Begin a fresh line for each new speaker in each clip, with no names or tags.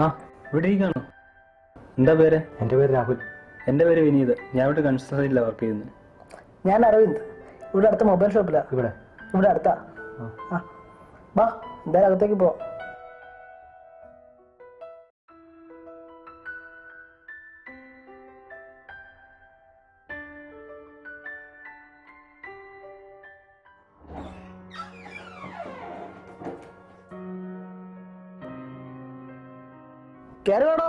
ആ, ഇവിടെ ഇരിക്കാണോ? എന്താ പേര്?
എൻ്റെ പേര് രാഹുൽ.
എൻ്റെ പേര് വിനീത്. ഞാൻ ഇവിടെ കൺസ്ട്രക്ഷനിലാണ് വർക്ക് ചെയ്യുന്നത്.
ഞാൻ അരവിന്ദ്. ഇവിടെ അടുത്ത മൊബൈൽ ഷോപ്പിലാ. ഇവിടെ അടുത്താ. ബാ, എന്തായാലും അകത്തേക്ക് പോ. കേറി വേണോ?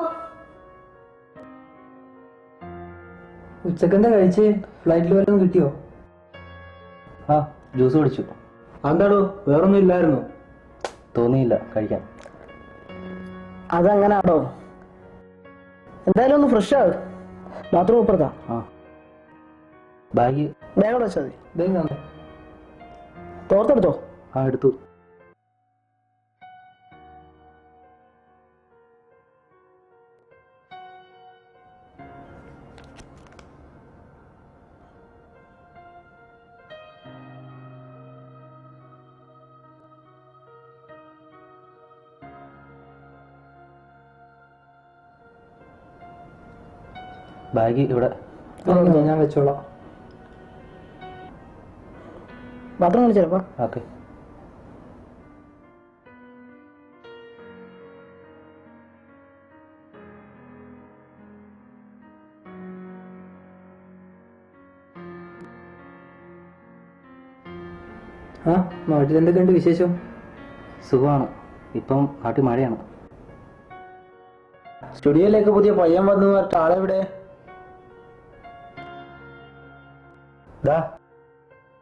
ഉച്ചക്കെന്താ കഴിച്ച്? ഫ്ലൈറ്റിൽ വല്ലതും കിട്ടിയോ?
ആ, ജ്യൂസ് കുടിച്ചു. എന്താടോ, വേറൊന്നും ഇല്ലായിരുന്നു?
തോന്നിയില്ല കഴിക്കാൻ.
അതങ്ങനാടോ. എന്തായാലും ഒന്ന് ഫ്രഷ് ആവ്. ബാത്റൂം ഇപ്പുറത്താ.
ബാഗ്
ബാഗോടെ വെച്ചാൽ മതി. തോർത്തെടുത്തോ?
എടുത്തു. ബാഗ് ഇവിടെ. ഞാൻ വെച്ചോളാം.
ബാത്റൂം കളിച്ചപ്പോ.
ഓക്കെ. നാട്ടിൽ എന്തൊക്കെയുണ്ട് വിശേഷം? സുഖമാണ്. ഇപ്പം നാട്ടിൽ മഴയാണ്.
സ്റ്റുഡിയോയിലേക്ക് പുതിയ പയ്യൻ വന്നു. ആളെവിടെ?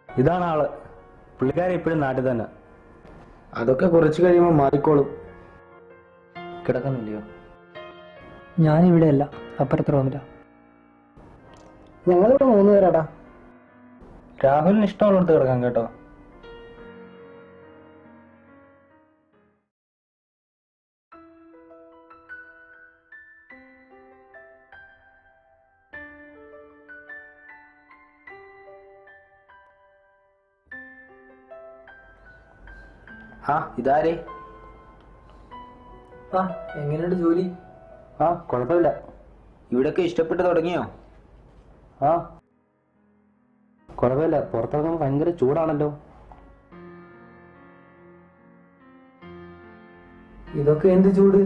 ഇതാണ് ആള്. പുള്ളിക്കാരി ഇപ്പോഴും നാട്ടിൽ തന്നെ. അതൊക്കെ കുറച്ച് കഴിയുമ്പോൾ മാറിക്കോളും.
കിടക്കുന്നില്ലയോ? ഞാനിവിടെ അല്ല, അപ്പുറത്ത് റൂമില്ല.
ഞങ്ങളിവിടെ 3 പേരാടാ.
രാഹുലിന് ഇഷ്ടമുള്ളിടത്ത് കിടക്കാം കേട്ടോ. ഇതാരേ?
എങ്ങനെയുണ്ട് ജോലി?
കുഴപ്പമില്ല. ഇവിടൊക്കെ ഇഷ്ടപ്പെട്ട് തുടങ്ങിയോ?
കുഴപ്പമില്ല. പുറത്തിറങ്ങുമ്പോൾ ഭയങ്കര ചൂടാണല്ലോ. ഇതൊക്കെ എന്ത് ചൂട്?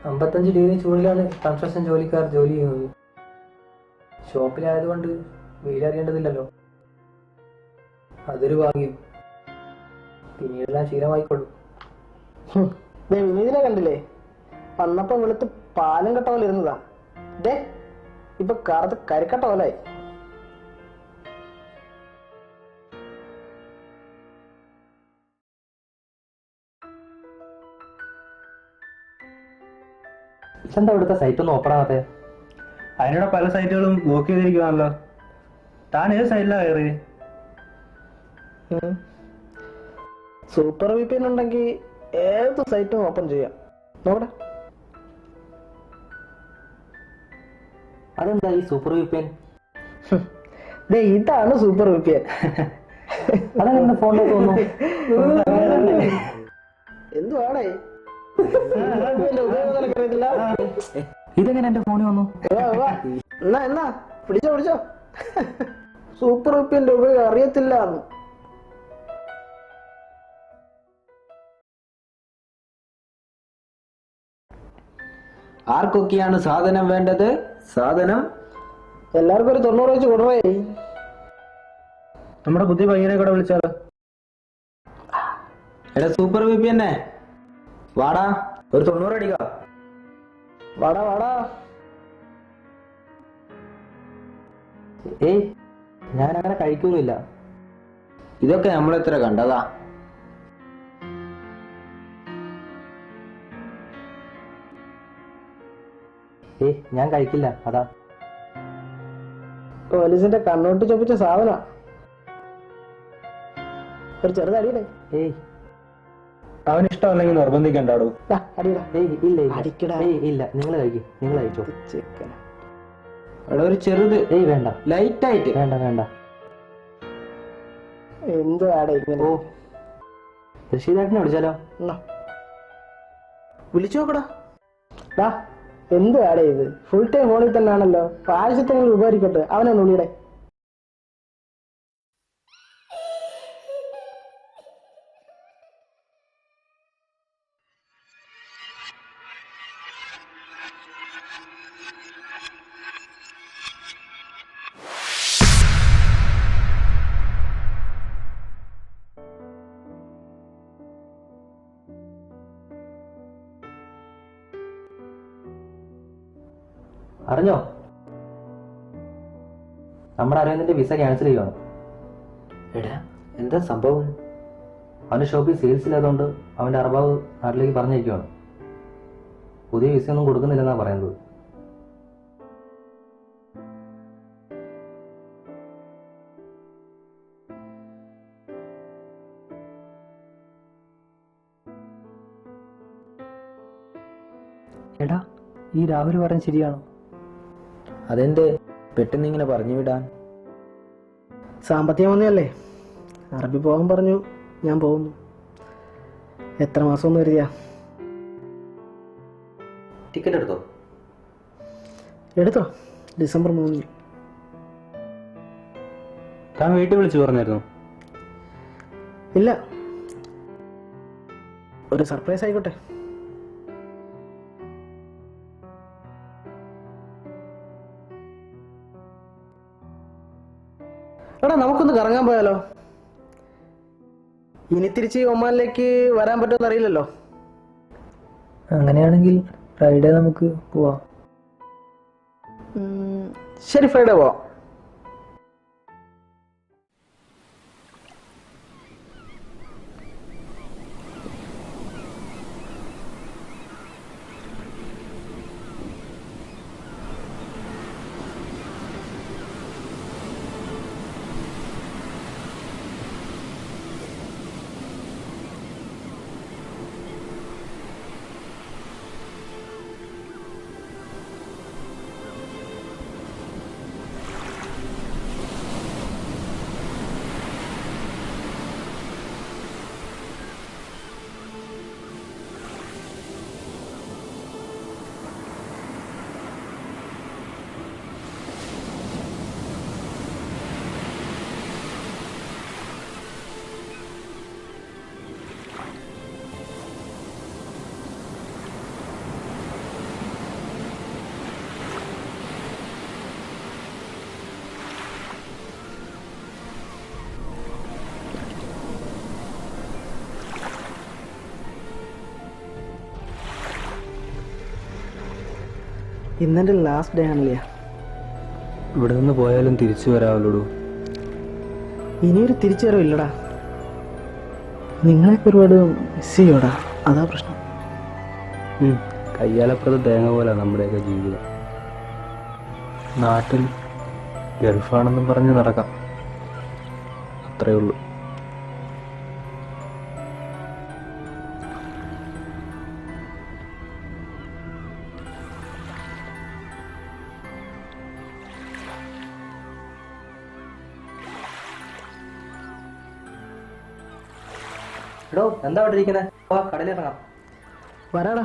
55 ഡിഗ്രി ചൂടിലാണ് കൺസ്ട്രക്ഷൻ ജോലിക്കാർ ജോലി ചെയ്യുന്നത്. ഷോപ്പിലായതുകൊണ്ട് വെയിലറിയേണ്ടതില്ലല്ലോ. അതൊരു ഭാഗ്യം. പിന്നീടെല്ലാം ശീലമായിക്കൊള്ളു.
വിനീതിനെ കണ്ടില്ലേ? വന്നപ്പോ വെളുത്ത് പാലും കെട്ട പോലെ ഇരുന്നതാ. ഇപ്പൊ കറുത്ത് കരിക്കട്ട പോലായി.
ഇതെന്താ ഇവിടുത്തെ സൈറ്റ് ഒന്നും ഓപ്പൺ ആവാത്തെ?
അതിനോട് പല സൈറ്റുകളും ബ്ലോക്ക് ചെയ്തിരിക്കുവാണല്ലോ. താൻ ഏത് സൈറ്റിലാണ് കയറി?
സൂപ്പർ VPN ഉണ്ടെങ്കിൽ ഏത് സൈറ്റും ഓപ്പൺ ചെയ്യാം. നോക്കട്ടെ.
അതെന്താ ഈ സൂപ്പർ VPN?
ഇതാണ് സൂപ്പർ VPN.
അതെന്താ ഫോണിലേക്ക് തോന്നുന്നു?
എന്തുവാണേ?
ഇതെങ്ങനെ എന്റെ ഫോണിൽ വന്നു?
എന്നാ പിടിച്ചോ. സൂപ്പർ VPN ഉപയോഗം അറിയത്തില്ല.
ആർക്കൊക്കെയാണ് സാധനം വേണ്ടത്? സാധനം
എല്ലാവർക്കും ഒരു 90 വെച്ച് കൊടുവേ.
നമ്മുടെ പുതിയ പയ്യനെ കൂടെ വിളിച്ചാലോ? എടാ സൂപ്പർ VPN, വാടാ, ഒരു 90 അടിക്ക.
വാടാ.
ഏയ്, ഞാൻ അങ്ങനെ കഴിക്കൊന്നുമില്ല.
ഇതൊക്കെ നമ്മളെത്ര കണ്ടതാ.
ഞാൻ കഴിക്കില്ല. അതാ
പോലീസിന്റെ കണ്ണോട്ട് ചൊപ്പിച്ച സാധന. ഒരു ചെറുതടിയില്ലേ?
അവന് ഇഷ്ടമല്ലെങ്കിൽ നിർബന്ധിക്കണ്ടാടോ.
ഇല്ല, നിങ്ങൾ കഴിച്ചോ.
ഒരു ചെറുത്.
വേണ്ട.
ലൈറ്റ് ആയിട്ട്.
വേണ്ട.
എന്താണ് ഇങ്ങനെ?
ഋഷിദേട്ടനെ വിളിച്ചാലോ?
വിളിച്ചു നോക്കടാ. ഡാ എന്ത് ആടേ ഇത്? ഫുൾ ടൈം ഫോണിൽ തന്നെ ആണല്ലോ. ആവശ്യത്തെങ്കിലും ഉപകരിക്കട്ടെ. അവനെ നുള്ളിയുടെ.
അറിഞ്ഞോ, നമ്മുടെ അരവിന്ദിന്റെ വിസ ക്യാൻസൽ ചെയ്യുവാണ്.
എടാ എന്താ സംഭവം?
അവന്റെ ഷോപ്പിൽ സെയിൽസ് ഇല്ലാത്തതുകൊണ്ട് അവന്റെ അർബാവ് നാട്ടിലേക്ക് പറഞ്ഞിരിക്കുവാണ്. പുതിയ വിസ ഒന്നും കൊടുക്കുന്നില്ലെന്നാ പറയുന്നത്.
എടാ ഈ രാഹുൽ പറഞ്ഞ ശരിയാണോ?
അതെന്തേ പെട്ടെന്ന് ഇങ്ങനെ പറഞ്ഞു വിടാൻ?
സാമ്പത്തികം വന്നതല്ലേ. അറബി പോകാൻ പറഞ്ഞു, ഞാൻ പോകുന്നു. എത്ര മാസം ഒന്ന് കരുതിയാ?
ടിക്കറ്റ് എടുത്തോ?
എടുത്തോ, ഡിസംബർ 3.
താൻ വീട്ടിൽ വിളിച്ചു പറഞ്ഞായിരുന്നു?
ഇല്ല, ഒരു സർപ്രൈസ് ആയിക്കോട്ടെ. എടാ നമുക്കൊന്ന് കറങ്ങാൻ പോയാലോ? ഇനി തിരിച്ച് ഒമാനിലേക്ക് വരാൻ പറ്റുമെന്ന് അറിയില്ലല്ലോ.
അങ്ങനെയാണെങ്കിൽ ഫ്രൈഡേ നമുക്ക് പോവാം.
ശരി, ഫ്രൈഡേ പോവാം. ഇന്നെൻ്റെ ലാസ്റ്റ് ഡേ ആണല്ലേ.
ഇവിടെ നിന്ന് പോയാലും തിരിച്ചു വരാമല്ലോടൂ.
ഇനിയൊരു തിരിച്ചു വരവില്ലടാ. നിങ്ങളെയൊക്കെ ഒരുപാട് മിസ് ചെയ്യോടാ, അതാ പ്രശ്നം.
കയ്യാലപ്പുറത്ത് തേങ്ങ പോലെ നമ്മുടെയൊക്കെ ജീവിതം. നാട്ടിൽ ഗൾഫാണെന്നും പറഞ്ഞ് നടക്കാം, അത്രേ ഉള്ളൂ.
എടോ എന്താ അവിടെ ഇരിക്കുന്നത്? കടലിറങ്ങാം.
വരാടാ.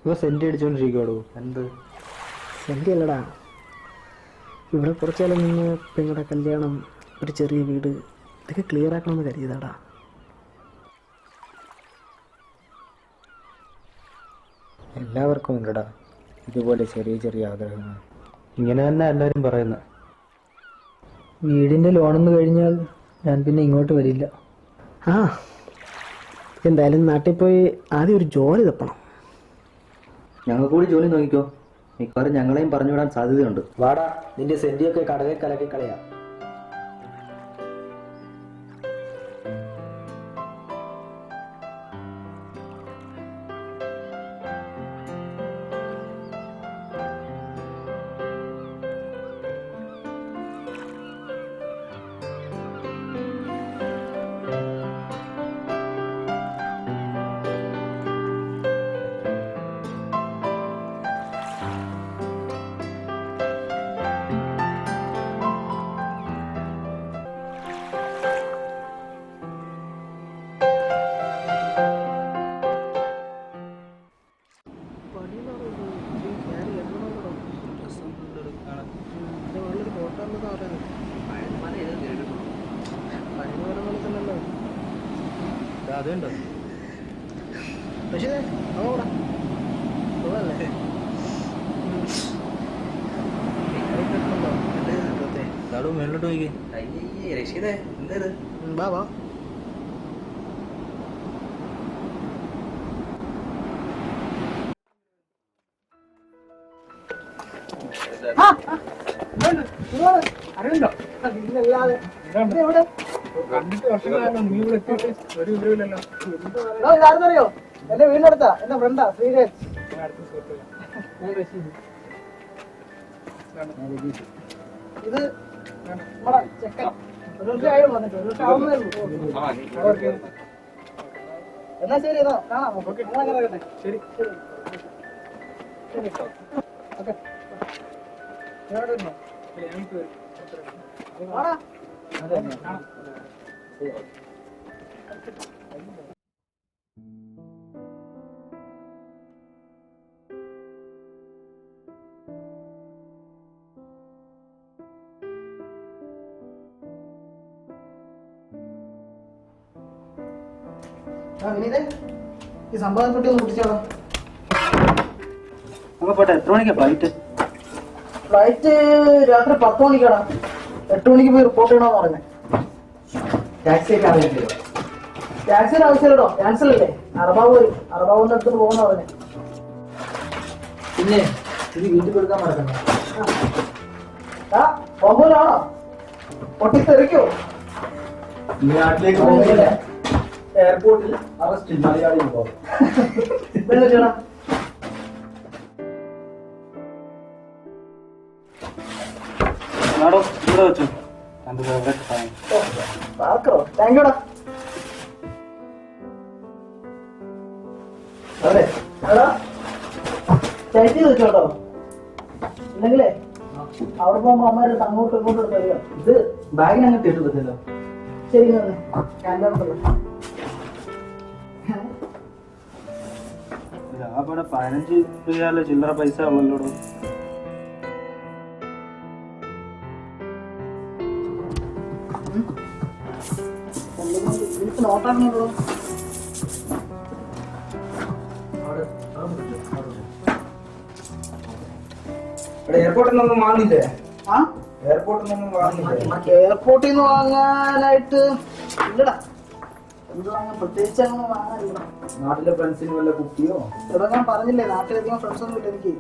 ഇവ സെന്റ് അടിച്ചോണ്ടിരിക്കുവാടോ.
എന്ത്
സെൻറ്റി അല്ലടാ, ഇവിടെ കുറച്ചു കാലം നിന്ന് പെങ്ങളുടെ കല്യാണം, ഒരു ചെറിയ വീട്, ഇതൊക്കെ ക്ലിയർ ആക്കണമെന്ന് കരുതിയതാടാ.
എല്ലാവർക്കും ഉണ്ടടാ ഇതുപോലെ ചെറിയ ചെറിയ ആഗ്രഹങ്ങൾ. ഇങ്ങനെ തന്നെ എല്ലാവരും പറയുന്നത്.
വീടിന്റെ ലോണൊന്ന് കഴിഞ്ഞാൽ ഞാൻ പിന്നെ ഇങ്ങോട്ട് വരില്ല.
ആ, എന്തായാലും നാട്ടിൽ പോയി ആദ്യം ഒരു ജോലി തപ്പണം.
ഞങ്ങൾ കൂടി ജോലി നോക്കിക്കോ, മിക്കവാറും ഞങ്ങളെയും പറഞ്ഞുവിടാൻ സാധ്യതയുണ്ട്.
വാടാ, നിന്റെ സെന്റിയൊക്കെ കടലിൽ കലക്കി കളയാം. അതുണ്ടോ?
റഷീദേ നോക്കടാ കൊള്ളല്ലേ
മേളിലോട്ട് പോയി.
രക്ഷിതേ എന്തേത്
വാ വാ അറിയണ്ടോ നിന്നല്ലാതെ എവിടെ കണ്ടിട്ട് വർഷങ്ങളാണോ നീ ഇവിടെ എത്തിയിട്ട് ഒരു വിവരമില്ലല്ലോ. ഇതാരെന്നറിയോ? എന്റെ വീടിനടുത്താ, എന്റെ ഫ്രണ്ടാ ശ്രീരാജ്. ഇത് നമ്മുടെ ചെക്കൻ. ഒരു വർഷം ആയോ വന്നിട്ട്? ഒരു വർഷം ആവുന്നേ ഉള്ളൂ. എന്നാ ശരി, എന്നാ കാണാം. അങ്ങനെ ഇറങ്ങട്ടെ. ശരി ശരി ശരി ഓക്കെ. എവിടെ വരുന്നോ? ആടാ കാണാം. വിനീതേ, ഈ സംഭവം കുട്ടി ഒന്ന് കുടിച്ചാലോ?
നമുക്ക് പോട്ടെ. എത്ര മണിക്കാ ഫ്ലൈറ്റ്?
ഫ്ലൈറ്റ് രാത്രി 10 മണിക്കാണ്. 8 മണിക്ക് പോയി റിപ്പോർട്ട് ചെയ്യണമെന്ന് പറഞ്ഞേ.
ടാക്സി ഒക്കെ അറിയില്ലല്ലോ.
ടാക്സിയുടെ ആവശ്യമില്ലടോ, ക്യാൻസൽ അല്ലേ. അറബാവ് വരും, അറബാവിന്റെ അടുത്ത് പോകുന്ന പറഞ്ഞേ.
പിന്നെ ഇത് വീട്ടിൽ കൊടുക്കാൻ മറക്കണ്ട.
ബോംബൂലാണോ? പൊട്ടിത്തെറിക്കോ?
ഈ നാട്ടിലേക്ക് പോകുന്നില്ല. എയർപോർട്ടിൽ അറസ്റ്റ് മലയാളി പോകും.
ഇതെന്താ ചെയ്യണം?
ഇവിടെ വെച്ചു. എന്റെ ഫേവറേറ്റ് സാധനം.
പാർക്കറോ? താങ്ക് യുടാ. അതെ എടാ, ചാറ്റി വെച്ചോട്ടോ. ഇല്ലെങ്കിലേ അവിടെ പോകുമ്പോ അമ്മയുടെ അങ്ങോട്ടും ഇങ്ങോട്ടും തരിക.
ഇത് ബാഗിന് അങ്ങ് ഇട്ട് പറ്റില്ലോ.
ശരി ക്യാൻറ്റോ
അവിടെ 15 രൂപയല്ലോ ചില്ലറ പൈസ ഉള്ളല്ലോ.
നോട്ടാണല്ലോ.
എയർപോർട്ടിൽ നിന്നൊന്നും വാങ്ങില്ലേ?
ആ
എയർപോർട്ടിൽ നിന്നൊന്നും വാങ്ങില്ലേ?
എയർപോർട്ടിൽ നിന്ന് വാങ്ങാനായിട്ട് ഇല്ലടാ. എന്ത് വാങ്ങാൻ പ്രത്യേകിച്ച് അങ്ങനെ വാങ്ങാനില്ല.
നാട്ടിലെ ഫ്രണ്ട്സിന് വല്ല കുട്ടിയോ?
ഇവിടെ ഞാൻ പറഞ്ഞില്ലേ, നാട്ടിലധികം ഫ്രണ്ട്സ് ഒന്നും ഇല്ല എനിക്ക്.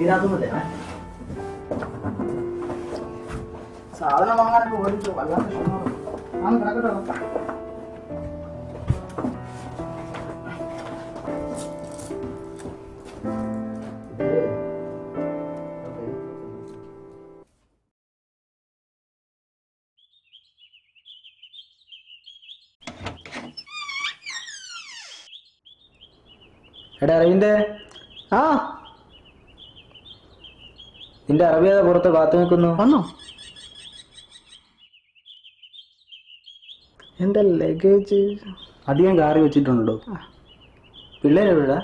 ഇതിനകത്തൊന്നുമില്ലേ?
സാധനം വാങ്ങാനൊക്കെ ഓടിച്ചു വല്ലാത്ത ക്ഷീണമാണ്. ആണ് കിടക്കട്ടോ.
എടാ അറിവിന്റെ
ആ
നിന്റെ അറബിയാതെ പുറത്ത് കാത്തു നിൽക്കുന്നു.
വന്നോ? എന്റെ ലഗേജ്
അധികം കാറി വെച്ചിട്ടുണ്ടോ? പിള്ളേരെവിടാ?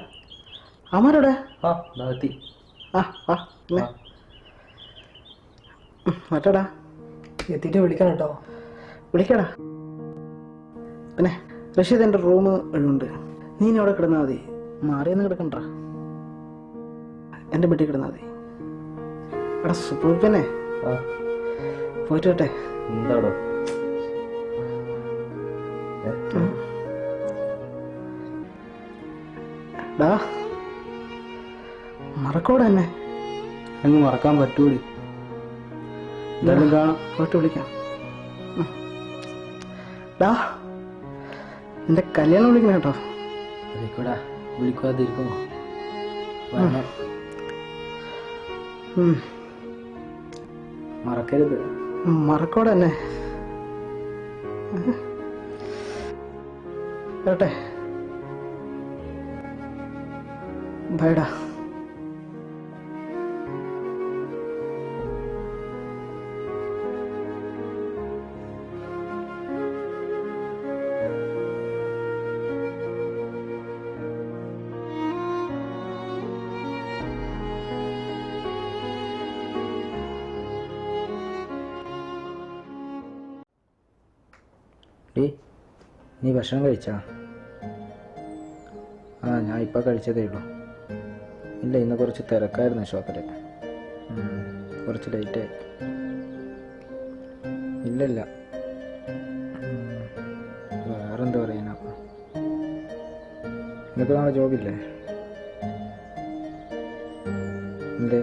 അമാരോടെ?
ആ എത്തി.
ആ വാ പിന്നെ മറ്റടാ
എത്തിയിട്ട് വിളിക്കണം കേട്ടോ.
വിളിക്കടാ. പിന്നെ റഷീദ്, എൻ്റെ റൂം ഒഴിവുണ്ട്. നീ ഇനി അവിടെ കിടന്നാൽ മതി. മാറിയൊന്നും കിടക്കണ്ട. എൻ്റെ വീട്ടിൽ കിടന്നാൽ മതി. എടാ സുപ്പൂപ്പനെ പോയിട്ട് വട്ടെ.
എന്താടോ?
ഡാ മറക്കോടെ തന്നെ.
അങ്ങ് മറക്കാൻ പറ്റൂടി. എന്തായാലും കാണാം.
പോയിട്ട് വിളിക്കാം. ഡാ നിന്റെ കല്യാണം വിളിക്കണം കേട്ടോ.
അതിക്കൂടാ വിളിക്കാതിരിക്കുമോ? മറക്കരുത്.
മറക്കോടെ തന്നെ. വരട്ടെ. ബൈഡാ.
ഡീ നീ ഭക്ഷണം കഴിച്ചാ? ആ ഞാൻ ഇപ്പോൾ കഴിച്ചതേ ഉള്ളൂ. ഇല്ല, ഇന്ന് കുറച്ച് തിരക്കായിരുന്നു ഷോപ്പിൽ. കുറച്ച് ലേറ്റായി. ഇല്ലില്ല. വേറെന്താ പറയാനാ? നിനക്ക് നാളെ ജോബില്ലേ? എന്തേ?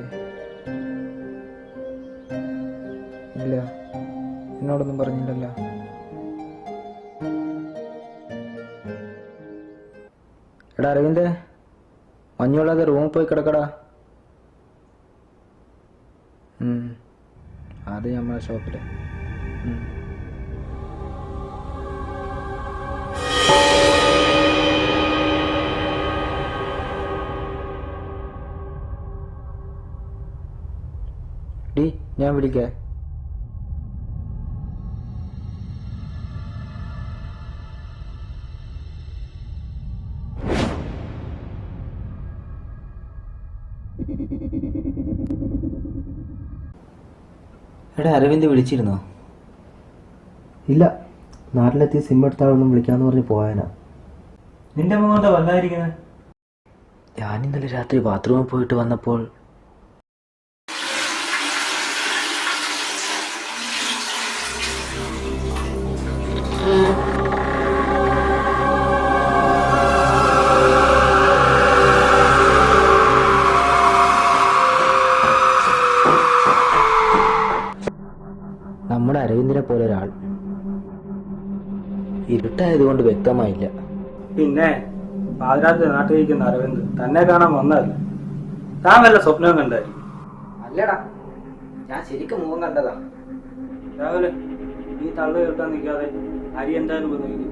ഇല്ല, എന്നോടൊന്നും പറഞ്ഞില്ലല്ലോ. എടാ അരവിന്ദ്, മഞ്ഞുള്ളാതെ റൂമിൽ പോയി കിടക്കടാ. അത് നമ്മളെ ഷോപ്പിൽ. ഡി ഞാൻ വിളിക്കേ.
എടാ അരവിന്ദ് വിളിച്ചിരുന്നോ? ഇല്ല, നാട്ടിലെത്തി സിം എടുത്താളൊന്നും വിളിക്കാന്ന് പറഞ്ഞ് പോയാനാ. നിന്റെ മുഖം വല്ലാതിരിക്കുന്നത്? ഞാൻ ഇന്നലെ രാത്രി ബാത്റൂമിൽ പോയിട്ട് വന്നപ്പോൾ
നമ്മുടെ അരവിന്ദിനെ പോലെ ഒരാൾ. ഇരുട്ടായതുകൊണ്ട് വ്യക്തമായില്ല.
പിന്നെ പാതിരാത്രി നാട്ടിലിരിക്കുന്ന അരവിന്ദ് തന്നെ കാണാൻ വന്നതല്ല. താൻ വല്ല സ്വപ്നവും കണ്ടായിരിക്കും.
അല്ലടാ, ഞാൻ ശരിക്കും മുഖം കണ്ടതാ.
രാവിലെ ഈ തള്ളു കേട്ടാൻ നിൽക്കാതെ അരി എന്തായാലും വന്നിരിക്കും.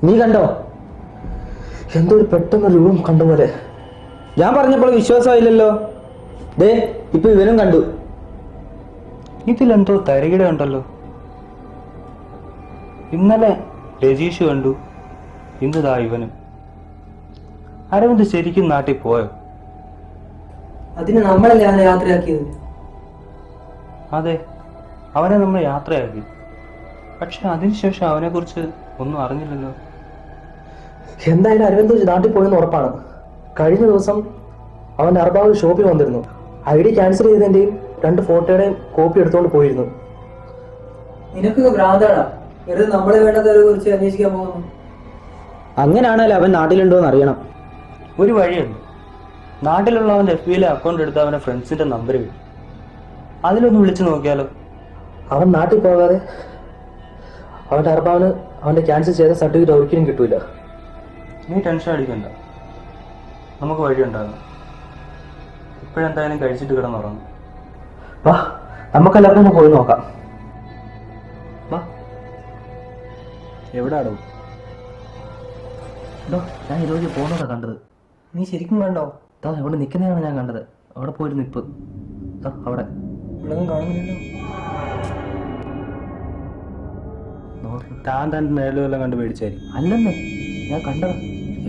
നീ കണ്ടോ?
എന്തോ ഒരു പെട്ടെന്ന് രൂപം കണ്ട പോലെ.
ഞാൻ പറഞ്ഞപ്പോൾ വിശ്വാസമായില്ലല്ലോ. ദേ ഇപ്പൊ ഇവനും കണ്ടു.
ഇതിലെന്തോ തരികിട ഉണ്ടല്ലോ. ഇന്നലെ രജീഷ് കണ്ടു, ഇന്നതാ ഇവനും. അരവിന്ദ് ശരിക്കും നാട്ടിൽ പോയോ?
അതിന് നമ്മളല്ലേ അവനെ യാത്രയാക്കിയത്?
അതെ, അവനെ നമ്മൾ യാത്രയാക്കി. പക്ഷെ അതിനുശേഷം അവനെ കുറിച്ച് ഒന്നും അറിഞ്ഞില്ലല്ലോ.
എന്തായാലും അരവിന്ദ് നാട്ടിൽ പോയെന്ന് ഉറപ്പാണ്. കഴിഞ്ഞ ദിവസം അവന്റെ അർബാവ് ഷോപ്പിൽ വന്നിരുന്നു. ID ക്യാൻസൽ ചെയ്തതിന്റെയും 2 ഫോട്ടോയുടെയും കോപ്പി എടുത്തുകൊണ്ട് പോയിരുന്നു.
നിനക്ക് ഭ്രാന്താടാ, വെറുതെ നമ്മളെ വേണ്ടതിനെ കുറിച്ച് അന്വേഷിക്കാൻ പോകുന്നു.
അങ്ങനെയാണല്ലോ അവൻ നാട്ടിലുണ്ടോന്ന് അറിയണം.
ഒരു വഴിയുണ്ട്. നാട്ടിലുള്ളവന്റെ FB അക്കൗണ്ട് എടുത്ത് അവന്റെ ഫ്രണ്ട്സിന്റെ നമ്പർ കിട്ടും. അതിലൊന്ന് വിളിച്ചു നോക്കിയാലോ?
അവൻ നാട്ടിൽ പോകാതെ അവന്റെ അർബാവിന് അവന്റെ ക്യാൻസൽ ചെയ്ത സർട്ടിഫിക്കറ്റ് ഒരിക്കലും കിട്ടൂല.
നീ ടെൻഷൻ അടിക്കണ്ട, നമുക്ക് വഴിയുണ്ടാകും. ഇപ്പോഴെന്തായാലും കഴിച്ചിട്ട് കിടന്നുറങ്ങും.
വാ, നമുക്കെല്ലാവർക്കും ഒന്ന് പോയി നോക്കാം. വാ.
എവിടാടോ?
ഞാൻ ഇതുവഴി പോകുന്നതാ കണ്ടത്.
നീ ശരിക്കും കണ്ടോ?
ഇവിടെ നിൽക്കുന്നതാണ് ഞാൻ കണ്ടത്. അവിടെ പോയിരുന്നു ഇപ്പ്. അവിടെ
ഇവിടെ ഒന്നും കാണുന്നില്ലല്ലോ.
താൻ തന്റെ നേരിലെല്ലാം കണ്ട് പേടിച്ചായിരിക്കും.
അല്ലെന്നേ, ഞാൻ കണ്ടതാ.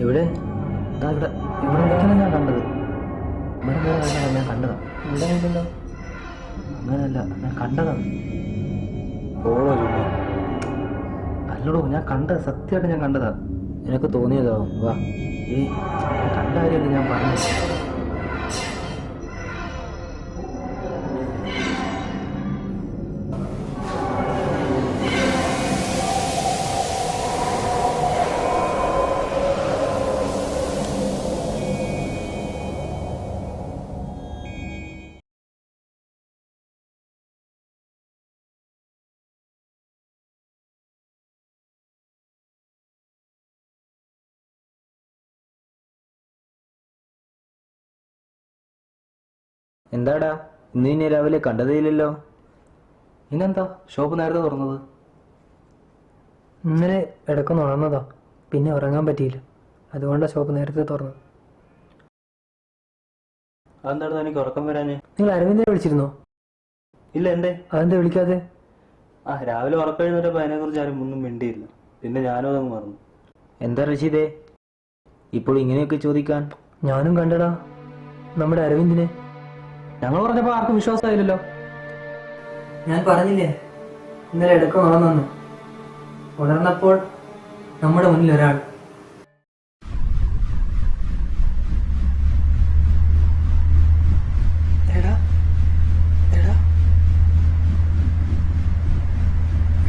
എവിടെ?
ഇവിടെ നിൽക്കുന്ന ഞാൻ കണ്ടത്. ഇവിടെ കഴിഞ്ഞാൽ ഞാൻ കണ്ടതാ.
ഇവിടെ ഇല്ലല്ലോ.
അങ്ങനെയല്ല, ഞാൻ കണ്ടതാ.
ഓളോ ചുമ്മാ.
അല്ലടോ, ഞാൻ കണ്ടത്, സത്യമായിട്ട് ഞാൻ കണ്ടതാ.
നിനക്ക് തോന്നിയതാവും. വാ.
ഞാൻ കണ്ട കാര്യമല്ല ഞാൻ പറഞ്ഞത്. എന്താടാ ഇന്ന് ഇനി രാവിലെ കണ്ടതേയില്ലല്ലോ? ഇന്നെന്താ ഷോപ്പ് നേരത്തെ തുറന്നത്?
ഇന്നലെ ഇടയ്ക്കൊന്ന് ഉണർന്നതാ, പിന്നെ ഉറങ്ങാൻ പറ്റിയില്ല, അതുകൊണ്ടാണ് ഷോപ്പ് നേരത്തെ തുറന്നത്.
അതെന്താണ് എനിക്ക് ഉറക്കം വരാന്?
നിങ്ങൾ അരവിന്ദനെ വിളിച്ചിരുന്നോ?
ഇല്ല, എന്തേ?
അതെന്താ വിളിക്കാതെ?
രാവിലെ ഉറക്കം എഴുന്നേറ്റപ്പോൾ അതിനെക്കുറിച്ച് ആരും ഒന്നും മിണ്ടിയില്ല. പിന്നെ ഞാനും അതങ്ങ് മറന്നു. എന്താ റഷീദേ ഇപ്പോൾ ഇങ്ങനെയൊക്കെ ചോദിക്കാൻ?
ഞാനും കണ്ടടാ നമ്മുടെ അരവിന്ദിനെ.
ഞങ്ങൾ പറഞ്ഞപ്പോൾ ആർക്കും വിശ്വാസമായില്ലല്ലോ.
ഞാൻ പറഞ്ഞില്ലേ ഇന്നലെ ഇടയ്ക്ക് ഉണർന്നു. ഉണർന്നപ്പോൾ നമ്മുടെ മുന്നിൽ ഒരാൾ. എടാ എടാ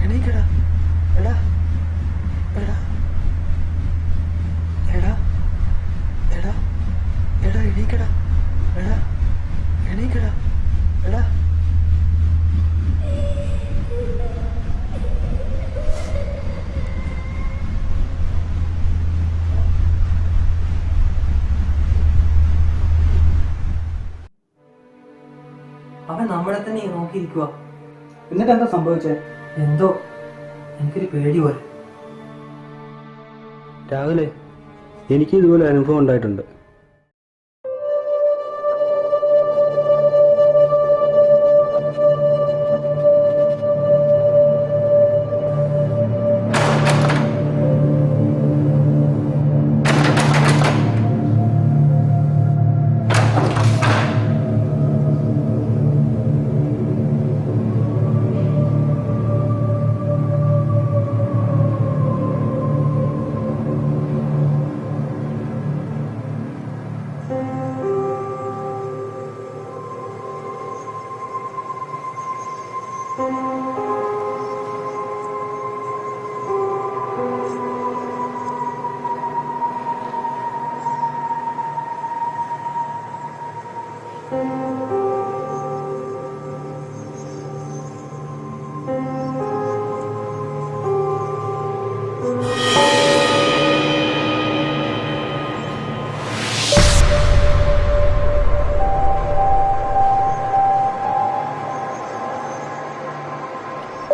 എണീക്കടാ, എടാ എടാ എടാ എടാ എടാ എണീക്കടാ, എടാ എണീക്കടാ, എടാ. അവൻ നമ്മളെ തന്നെ നോക്കിയിരിക്കുക.
എന്നിട്ട് എന്താ സംഭവിച്ചേ?
എന്തോ എനിക്കൊരു പേടി പോലെ.
രാവിലെ എനിക്ക് ഇതുപോലെ അനുഭവം ഉണ്ടായിട്ടുണ്ട്.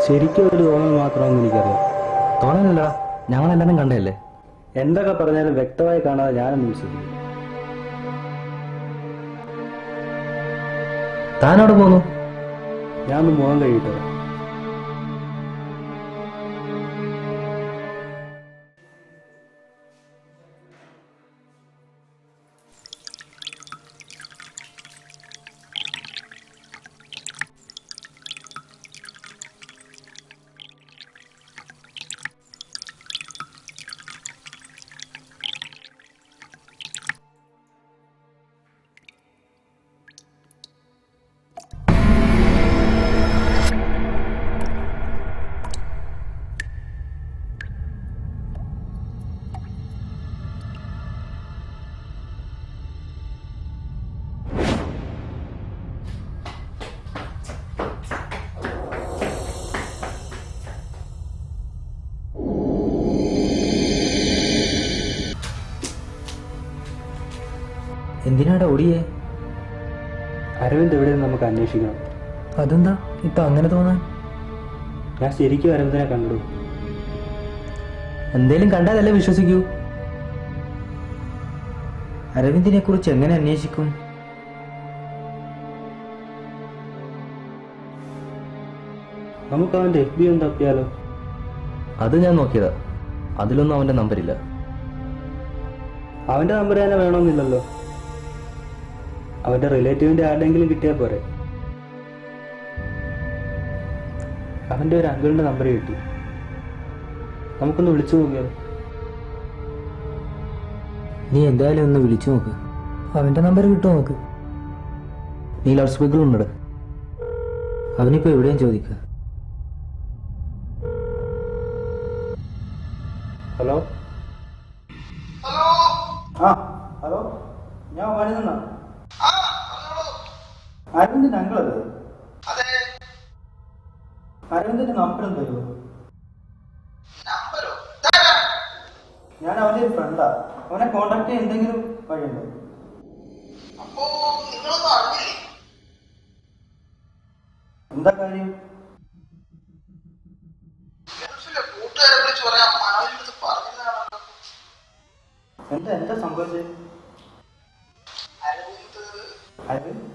ശരിക്കും ഒരു തോന്നൽ മാത്രമെന്ന് എനിക്കറിയാം.
തോന്നലല്ല, ഞങ്ങളെല്ലാരും കണ്ടതല്ലേ.
എന്തൊക്കെ പറഞ്ഞാലും വ്യക്തമായി കാണാതെ ഞാനൊന്നും വിശ്വസിക്കും.
താനോട് പോന്നു?
ഞാനൊന്ന് മുഖം കഴിയിട്ട്.
എന്തിനാടാ ഓടിയേ?
അരവിന്ദ് എവിടെയെന്ന് നമുക്ക് അന്വേഷിക്കണം.
അതെന്താ ഇപ്പൊ അങ്ങനെ തോന്നാൻ?
ഞാൻ ശരിക്കും അരവിന്ദിനെ കണ്ടു.
എന്തേലും കണ്ടാലല്ലേ വിശ്വസിക്കൂ. അരവിന്ദിനെ കുറിച്ച് എങ്ങനെ അന്വേഷിക്കും?
നമുക്ക് അവന്റെ FB ഒന്ന് തപ്പിയാലോ?
അത് ഞാൻ നോക്കിയതാ, അതിലൊന്നും അവന്റെ നമ്പരില്ല.
അവന്റെ നമ്പർ തന്നെ വേണമെന്നില്ലല്ലോ. അവന്റെ റിലേറ്റീവിന്റെ ആരുടെയെങ്കിലും കിട്ടിയാൽ പോരെ. അവന്റെ ഒരു അങ്കിളിന്റെ നമ്പർ കിട്ടി. നമുക്കൊന്ന് വിളിച്ചു നോക്കിയാലോ?
നീ എന്തായാലും ഒന്ന് വിളിച്ചു നോക്ക്.
അവന്റെ നമ്പർ കിട്ടുമോ നോക്ക്.
നീ ലൗഡ് സ്പീക്കർ ഉണ്ട്, അവനിപ്പോ എവിടെയും ചോദിക്കുക.
ഹലോ ഹലോ, ഞാൻ വരുന്ന അരവിന്ദിന്റെ അങ്കിളല്ലേ? അരവിന്ദിന്റെ നമ്പർ തരുമോ? ഞാൻ അവന്റെ ഒരു ഫ്രണ്ടാ. അവനെ കോണ്ടാക്ട് ചെയ്യാൻ എന്തെങ്കിലും വഴിയുണ്ടോ?
എന്താ കാര്യം?
കൂട്ടുകാരെ വിളിച്ച് പറയാം, മണവിന്റെ പറഞ്ഞതാണല്ലോ.
എന്താ സംഭവിച്ചത്?
അരവിന്ദ്
അരവിന്ദ്